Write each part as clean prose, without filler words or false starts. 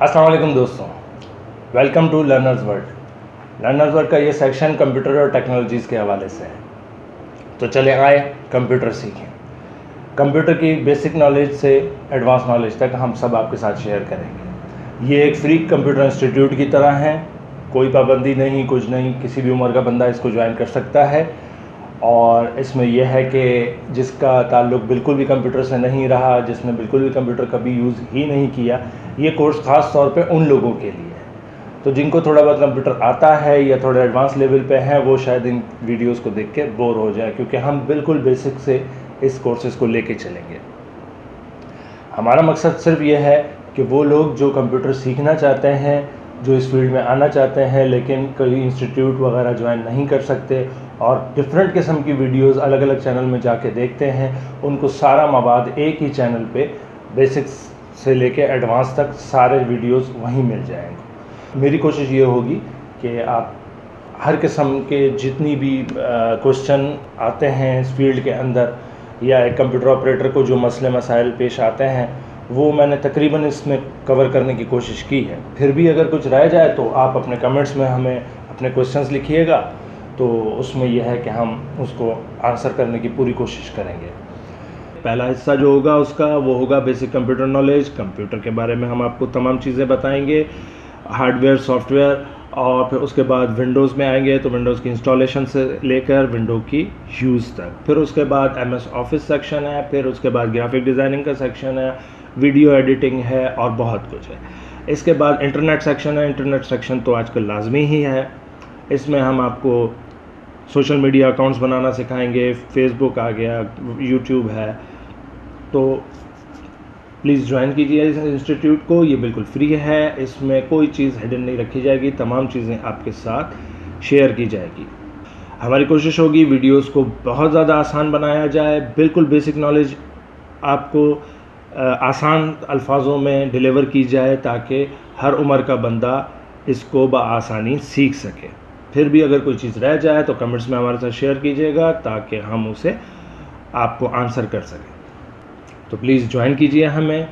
अस्सलाम वालेकुम दोस्तों, welcome to learners world. Learners world का ये सेक्शन कंप्यूटर और टेक्नोलॉजीज़ के हवाले से है। तो चले आए कंप्यूटर सीखें। कंप्यूटर की बेसिक नॉलेज से एडवांस नॉलेज तक हम सब आपके साथ शेयर करेंगे। ये एक फ्री कंप्यूटर इंस्टीट्यूट की तरह है, कोई पाबंदी नहीं, कुछ नहीं, किसी भी उम्र का बंदा इसको ज्वाइन कर सकता है। और इसमें यह है कि जिसका ताल्लुक़ बिल्कुल भी कंप्यूटर से नहीं रहा, जिसने बिल्कुल भी कंप्यूटर कभी यूज़ ही नहीं किया, ये कोर्स ख़ास तौर पे उन लोगों के लिए है। तो जिनको थोड़ा बहुत कंप्यूटर आता है या थोड़ा एडवांस लेवल पे है, वो शायद इन वीडियोस को देख के बोर हो जाए, क्योंकि हम बिल्कुल बेसिक से इस कोर्सेज़ को लेके चलेंगे। हमारा मकसद सिर्फ ये है कि वो लोग जो कंप्यूटर सीखना चाहते हैं, जो इस फील्ड में आना चाहते हैं, लेकिन कोई इंस्टीट्यूट वगैरह ज्वाइन नहीं कर सकते और डिफरेंट किस्म की वीडियोस अलग अलग चैनल में जाके देखते हैं, उनको सारा मवाद एक ही चैनल पे बेसिक्स से लेके एडवांस तक सारे वीडियोस वहीं मिल जाएंगे। मेरी कोशिश ये होगी कि आप हर किस्म के जितनी भी क्वेश्चन आते हैं इस फील्ड के अंदर, या एक कंप्यूटर ऑपरेटर को जो मसले मसाइल पेश आते हैं, वो मैंने तकरीबन इसमें कवर करने की कोशिश की है। फिर भी अगर कुछ रह जाए तो आप अपने कमेंट्स में हमें अपने क्वेश्चंस लिखिएगा, तो उसमें यह है कि हम उसको आंसर करने की पूरी कोशिश करेंगे। पहला हिस्सा जो होगा उसका वो होगा बेसिक कंप्यूटर नॉलेज। कंप्यूटर के बारे में हम आपको तमाम चीज़ें बताएंगे, हार्डवेयर, सॉफ्टवेयर, और फिर उसके बाद विंडोज़ में आएंगे तो विंडोज़ की इंस्टॉलेशन से लेकर विंडो की यूज़ तक। फिर उसके बाद MS ऑफिस सेक्शन है, फिर उसके बाद ग्राफिक डिज़ाइनिंग का सेक्शन है, वीडियो एडिटिंग है और बहुत कुछ है। इसके बाद इंटरनेट सेक्शन है। इंटरनेट सेक्शन तो आजकल लाजमी ही है। इसमें हम आपको सोशल मीडिया अकाउंट्स बनाना सिखाएंगे, फेसबुक आ गया, यूट्यूब है। तो प्लीज़ ज्वाइन कीजिए इस इंस्टीट्यूट को, ये बिल्कुल फ्री है। इसमें कोई चीज़ हिडन नहीं रखी जाएगी, तमाम चीज़ें आपके साथ शेयर की जाएगी। हमारी कोशिश होगी वीडियोस को बहुत ज़्यादा आसान बनाया जाए, बिल्कुल बेसिक नॉलेज आपको आसान अल्फाजों में डिलीवर की जाए, ताकि हर उम्र का बंदा इसको बआसानी सीख सके। फिर भी अगर कोई चीज़ रह जाए तो कमेंट्स में हमारे साथ शेयर कीजिएगा, ताकि हम उसे आपको आंसर कर सकें। तो प्लीज़ ज्वाइन कीजिए हमें,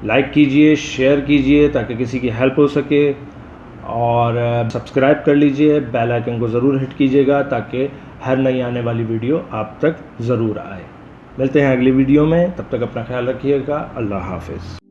लाइक कीजिए, शेयर कीजिए ताकि किसी की हेल्प हो सके, और सब्सक्राइब कर लीजिए, बेल आइकन को ज़रूर हिट कीजिएगा ताकि हर नई आने वाली वीडियो आप तक ज़रूर आए। मिलते हैं अगली वीडियो में, तब तक अपना ख्याल रखिएगा। अल्लाह हाफ़िज़।